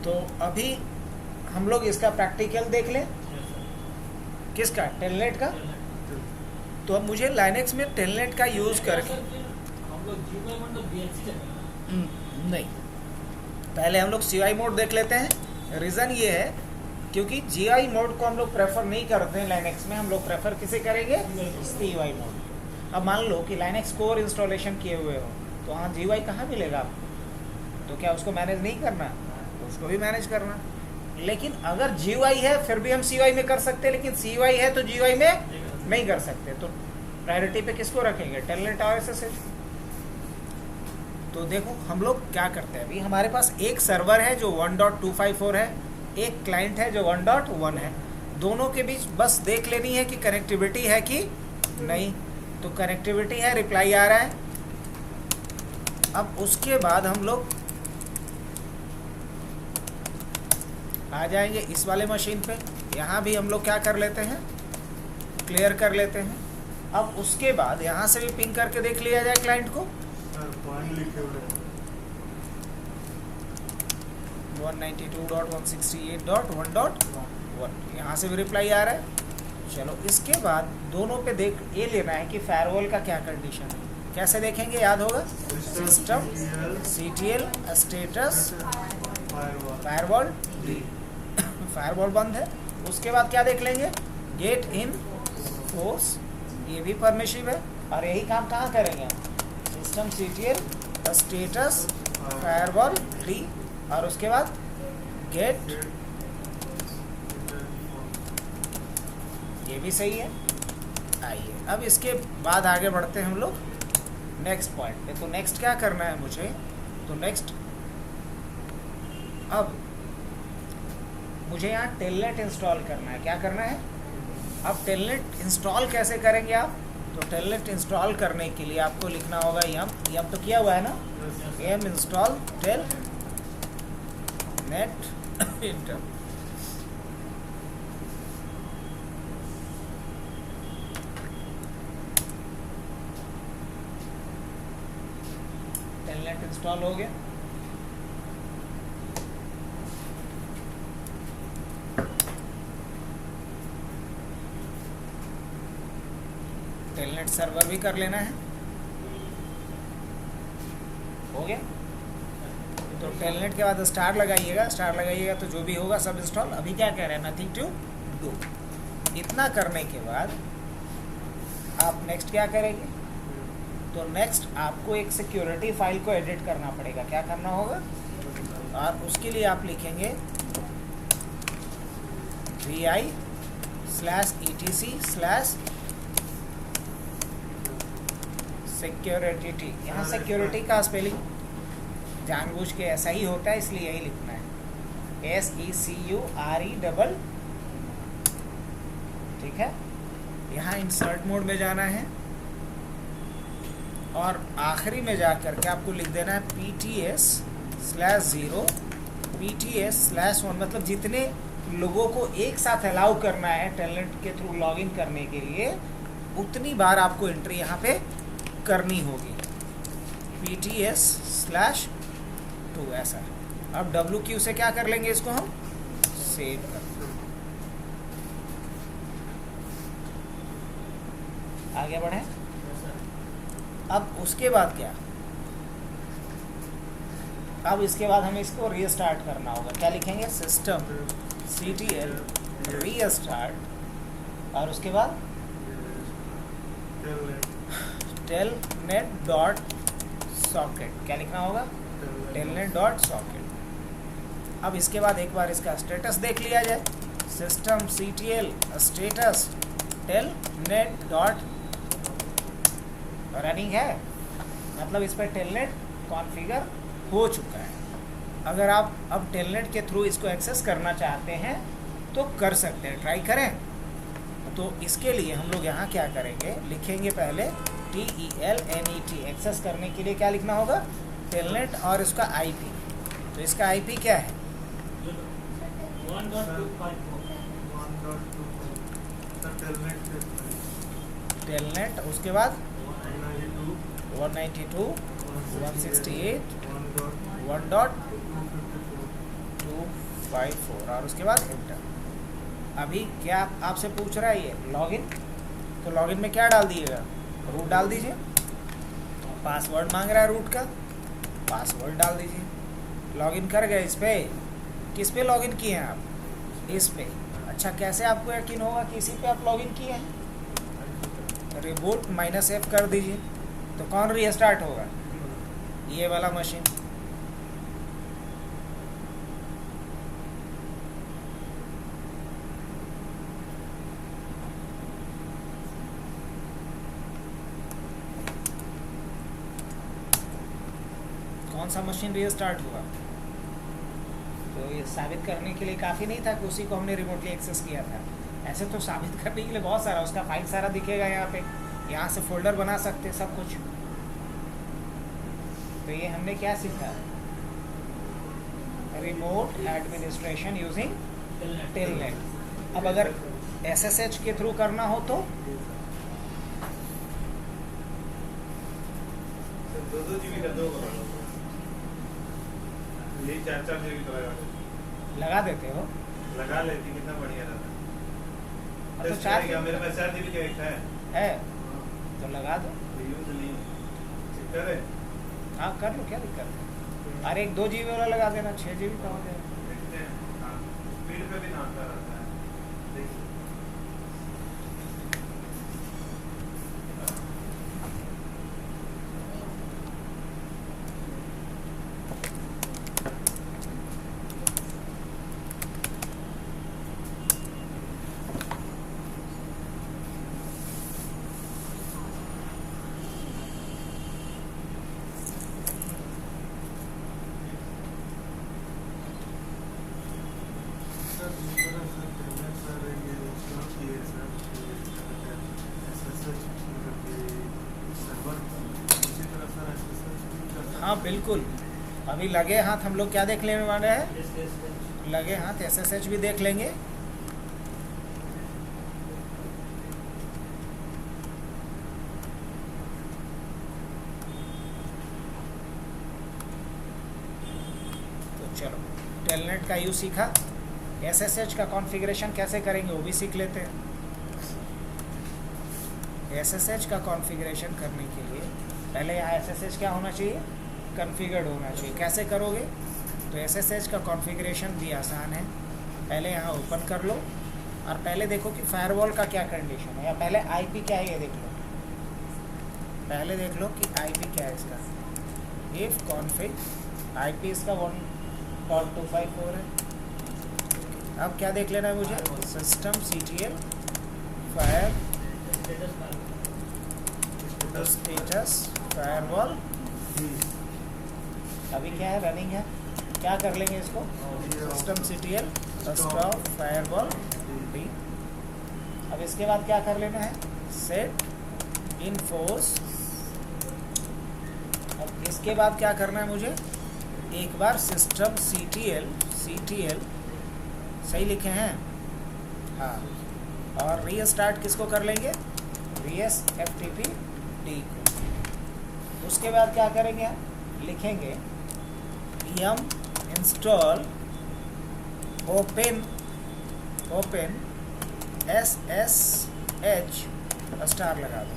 तो अभी हम लोग इसका प्रैक्टिकल देख लें। किसका? टेलनेट का। तो अब मुझे लाइनेक्स में टेलनेट का यूज़ करके नहीं, पहले हम लोग CI मोड देख लेते हैं। रीज़न ये है क्योंकि GI मोड को हम लोग प्रेफर नहीं करते हैं लाइनेक्स में, हम लोग प्रेफर किसे करेंगे? CY mode. अब मान लो कि लाइनेक्स कोर इंस्टॉलेशन किए हुए हो तो हाँ GUI कहाँ मिलेगा आपको? तो क्या उसको मैनेज नहीं करना? उसको भी मैनेज करना। लेकिन अगर GUI है फिर भी हम CY में कर सकते हैं, लेकिन CY है तो GUI में नहीं कर सकते। तो प्रायोरिटी पे किसको रखेंगे? टेलनेट और SSH। तो देखो हम लोग क्या करते हैं, अभी हमारे पास एक सर्वर है जो 1.254 है, एक क्लाइंट है जो 1.1 है। दोनों के बीच बस देख लेनी है कि कनेक्टिविटी है कि नहीं। तो कनेक्टिविटी है, रिप्लाई आ रहा है। अब उसके बाद हम लोग आ जाएंगे इस वाले मशीन पे। यहाँ भी हम लोग क्या कर लेते हैं? क्लियर कर लेते हैं। अब उसके बाद यहाँ से भी पिंग करके देख लिया जाए क्लाइंट को। 192.168.1.1 यहाँ से भी रिप्लाई आ रहा है। चलो इसके बाद दोनों पे देख ये लेना है कि फायरवॉल का क्या कंडीशन है। कैसे देखेंगे? याद होगा, system CTL status firewall firewall बंद है। उसके बाद क्या देख लेंगे? गेट इन फोर्स, ये भी परमिशिव है। और यही काम कहाँ करेंगे हम? System CTL status firewall free, और उसके बाद गेट, ये भी सही है। आइए अब इसके बाद आगे बढ़ते हैं हम लोग नेक्स्ट पॉइंट पे। तो नेक्स्ट क्या करना है मुझे? तो नेक्स्ट अब मुझे यहाँ टेलनेट इंस्टॉल करना है। क्या करना है? अब टेलनेट इंस्टॉल कैसे करेंगे आप? तो टेलनेट इंस्टॉल करने के लिए आपको लिखना होगा यम तो किया हुआ है ना, yum install telnet inter. Telnet install हो गया। टेलनेट सर्वर भी कर लेना है। हो गया। तो टेलनेट के बाद स्टार लगाइएगा, तो जो भी होगा सब इंस्टॉल। अभी क्या कह रहे हैं? Nothing to do. इतना करने के बाद आप नेक्स्ट क्या करेंगे? तो नेक्स्ट आपको एक सिक्योरिटी फाइल को एडिट करना पड़ेगा। क्या करना होगा? और उसके लिए आप लिखेंगे vi/etc/security। यहाँ सिक्योरिटी का स्पेलिंग जानबूझ के ऐसा ही होता है, इसलिए यही लिखना है, SECURE। ठीक है। यहाँ इंसर्ट मोड में जाना है और आखिरी में जाकर के आपको लिख देना है PTS/0 PTS/1। मतलब जितने लोगों को एक साथ अलाउ करना है टेलनेट के थ्रू लॉगिन करने के लिए, उतनी बार आपको एंट्री यहाँ पे करनी होगी। PTS/2 ऐसा। अब WQ से क्या कर लेंगे? इसको हम सेव कर, आगे बढ़े। अब उसके बाद क्या? अब इसके बाद हमें इसको रीस्टार्ट करना होगा। क्या लिखेंगे? सिस्टम CTL रीस्टार्ट, और उसके बाद telnet.socket। क्या लिखना होगा? telnet.socket। अब इसके बाद एक बार इसका स्टेटस देख लिया जाए। System CTL status telnet. Running है, मतलब इस पर टेलनेट कॉन्फ़िगर हो चुका है। अगर आप अब टेलनेट के थ्रू इसको एक्सेस करना चाहते हैं तो कर सकते हैं, ट्राई करें। तो इसके लिए हम लोग यहाँ क्या करेंगे? लिखेंगे पहले TELNET। एक्सेस करने के लिए क्या लिखना होगा? टेलनेट और इसका IP। तो इसका IP क्या है? 1.254 टेलनेट। उसके बाद 192.168.1.254 254 और उसके बाद एंटर। अभी क्या आपसे पूछ रहा है ये लॉगिन, तो लॉगिन में क्या डाल दीजिएगा, रूट डाल दीजिए। पासवर्ड मांग रहा है रूट का, पासवर्ड डाल दीजिए। लॉगिन कर गए इस पे, किस पे लॉगिन किए हैं आप, इस पे। अच्छा कैसे आपको यकीन होगा कि इसी पे आप लॉगिन किए हैं, रिबूट -F कर दीजिए तो कौन रीस्टार्ट होगा, ये वाला मशीन। कौन सा मशीन रीस्टार्ट हुआ, तो ये साबित करने के लिए काफ़ी नहीं था कि उसी को हमने रिमोटली एक्सेस किया था। ऐसे तो साबित करने के लिए बहुत सारा, उसका फाइल सारा दिखेगा यहाँ पे, यहाँ से फोल्डर बना सकते सब कुछ। तो ये हमने क्या सीखा, रिमोट एडमिनिस्ट्रेशन यूजिंग टेलनेट। अब अगर SSH के थ्रू करना हो तो 2 GB का 2 यही 4 GB का लगा देते हो, लगा लेती, कितना बढ़िया रहता। तो 4 मेरे पास 4 GB का एक है तो लगा दो, यूज नहीं करे। हाँ कर लो, क्या दिक्कत है। अरे एक 2 GB वाला लगा देना, 6 GB का हो जाएगा। स्पीड पे भी नापता रहता है, देखिए। हाँ बिल्कुल, अभी लगे हाथ हम लोग क्या देख लेने वाले हैं, लगे हाथ SSH भी देख लेंगे। तो चलो टेलनेट का यूज सीखा, SSH का कॉन्फ़िगरेशन कैसे करेंगे वो भी सीख लेते हैं। SSH का कॉन्फ़िगरेशन करने के लिए पहले यहाँ SSH क्या होना चाहिए, कॉन्फ़िगर्ड होना चाहिए। कैसे करोगे, तो SSH का कॉन्फ़िगरेशन भी आसान है। पहले यहाँ ओपन कर लो और पहले देखो कि फायरवॉल का क्या कंडीशन है, या पहले IP क्या है ये देख लो। पहले देख लो कि IP क्या है इसका। इफ कॉन्फ़िग IP इसका 1.254 है। अब क्या देख लेना है मुझे, systemctl स्टेटस फायरवॉल। अभी क्या है, रनिंग है। क्या कर लेंगे इसको, systemctl stop फायरवॉल डी। अब इसके बाद क्या कर लेना है, सेट इनफोर्स। अब इसके बाद क्या करना है मुझे, एक बार systemctl सही लिखे हैं, हाँ, और रीस्टार्ट किसको कर लेंगे, ftp डी को। उसके बाद क्या करेंगे, लिखेंगे yum install open ssh star लगा दो।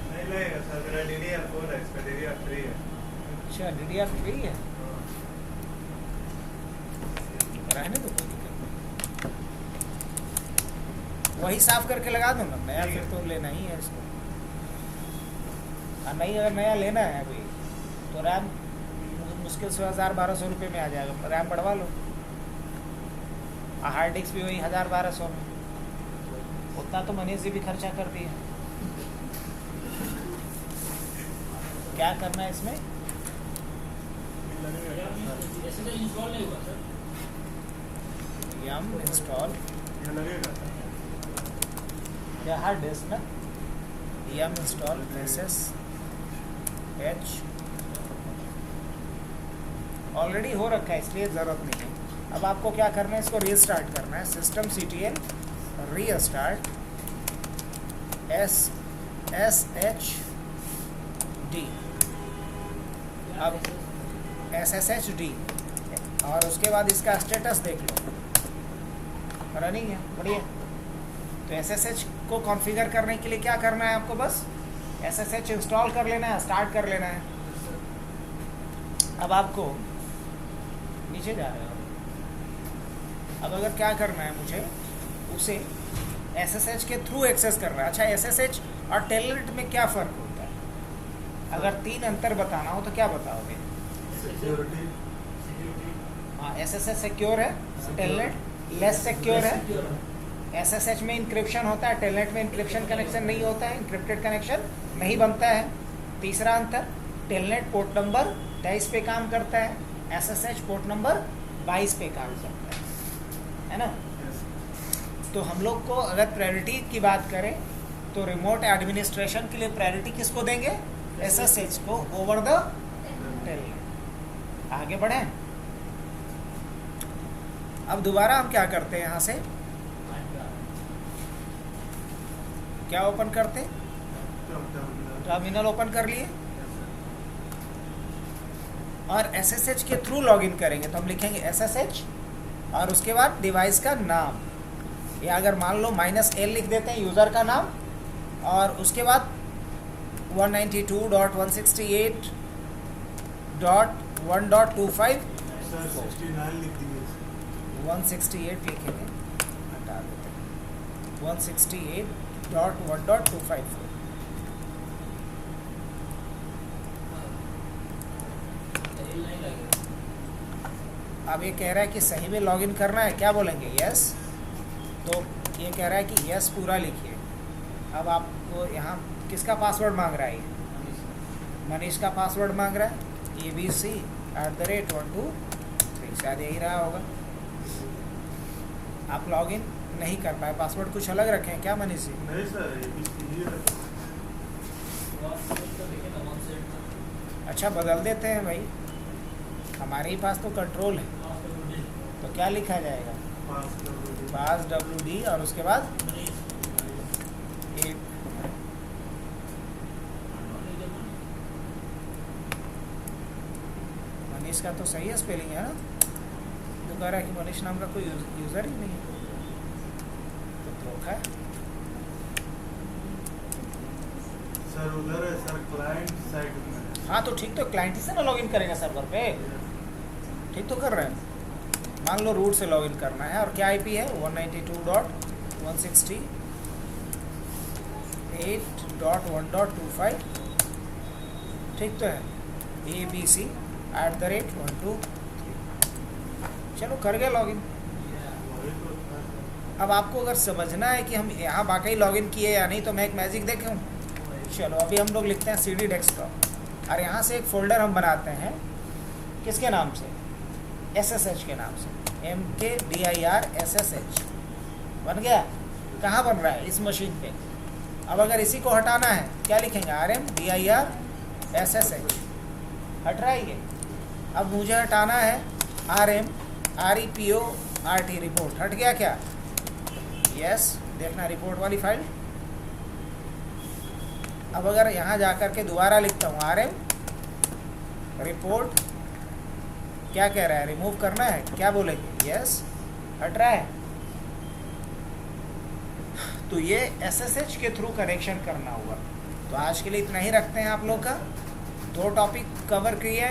नहीं लगेगा सर, मेरा DDR4 है, इसका DDR3 है। अच्छा DDR3 है, रहने दो, कोई दिक्कत नहीं। वही साफ करके लगा दूंगा, नया फिर तो लेना ही है इसको। और नहीं, अगर नया लेना है अभी तो रैम मुश्किल से 1000-1200 रुपये में आ जाएगा, रैम बढ़वा लो। हार्ड डिस्क भी वही 1000-1200 में, उतना तो मनीष जी भी खर्चा कर दिए। क्या करना है इसमें, यम इंस्टॉल क्या हार्ड डिस्क ना, यम इंस्टॉल SSH ऑलरेडी हो रखा है इसलिए ज़रूरत नहीं है। अब आपको क्या करना है, इसको रीस्टार्ट करना है, सिस्टम CTL रीस्टार्ट SSHD, अब SSHD, और उसके बाद इसका स्टेटस देख लो, रनिंग है, बढ़िया। तो SSH को कॉन्फ़िगर करने के लिए क्या करना है आपको, बस SSH इंस्टॉल कर लेना है, स्टार्ट कर लेना है। अब आपको नीचे जा रहे हो, अब अगर क्या करना है मुझे, उसे SSH के थ्रू एक्सेस करना है। अच्छा, SSH और टेलनेट में क्या फ़र्क होता है? अगर 3 अंतर बताना हो तो क्या बताओगे? सिक्योरिटी। हाँ, SSH सिक्योर है, टेलनेट लेस सिक्योर है। SSH में इंक्रिप्शन होता है, टेलनेट में इंक्रिप्शन कनेक्शन नहीं होता है, इंक्रिप्टेड कनेक्शन नहीं बनता है। तीसरा अंतर, टेलनेट पोर्ट नंबर 23 पे काम करता है, SSH पोर्ट नंबर 22 पे काम करता है ना। तो हम लोग को अगर प्रायोरिटी की बात करें तो रिमोट एडमिनिस्ट्रेशन के लिए प्रायोरिटी किसको देंगे? SSH को ओवर द टेलनेट। आगे बढ़ें। अब दोबारा हम क्या करते हैं, यहाँ से क्या ओपन करते, टर्मिनल ओपन कर लिए और SSH के थ्रू लॉगिन करेंगे। तो हम लिखेंगे SSH और उसके बाद डिवाइस का नाम, या अगर मान लो -L लिख देते हैं यूज़र का नाम, और उसके बाद 192.168.1.25 168 लिखेंगे, हटा देते हैं 168.1.254। अब ये कह रहा है कि सही में लॉगिन करना है, क्या बोलेंगे? यस। तो ये कह रहा है कि यस पूरा लिखिए। अब आपको यहाँ किसका पासवर्ड मांग रहा है? ये मनीष का पासवर्ड मांग रहा है, abc@123, शायद यही रहा होगा। आप लॉगिन नहीं कर पाए, पासवर्ड कुछ अलग रखे हैं क्या मनीष जी? नहीं सर, अच्छा, बदल देते हैं भाई, हमारे ही पास तो कंट्रोल है। तो क्या लिखा जाएगा? पास WD और उसके बाद एक मनीष का तो सही है स्पेलिंग है ना, तो कह रहा है कि मनीष नाम का कोई यूज़र ही नहीं है, तो धोखा है। सर उधर है सर, क्लाइंट साइड में। हाँ तो ठीक, तो क्लाइंट ही से ना लॉगिन करेंगे सर्वर पे, ठीक तो कर रहे हैं। मान लो रूट से लॉगिन करना है, और क्या IP है? 192.168.1.25, ठीक तो है। abc@123, चलो कर गए लॉगिन। अब आपको अगर समझना है कि हम यहाँ वाकई लॉगिन किए या नहीं, तो मैं एक मैजिक देखूँ। चलो अभी हम लोग लिखते हैं CD डेस्कटॉप, और यहाँ से एक फ़ोल्डर हम बनाते हैं, किसके नाम से? SSH के नाम से, MKDIR SSH बन गया। कहाँ बन रहा है? इस मशीन पे। अब अगर इसी को हटाना है, क्या लिखेंगे? RMDIR SSH, हट रहा है ये। अब मुझे हटाना है REPORT, रिपोर्ट, हट गया क्या? यस, देखना रिपोर्ट वाली फाइल। अब अगर यहाँ जा कर के दोबारा लिखता हूँ RM रिपोर्ट, क्या कह रहा है? रिमूव करना है, क्या बोलेंगे? यस, हट रहा है। तो ये SSH के थ्रू कनेक्शन करना हुआ। तो आज के लिए इतना ही रखते हैं आप लोग का। 2 टॉपिक कवर किए,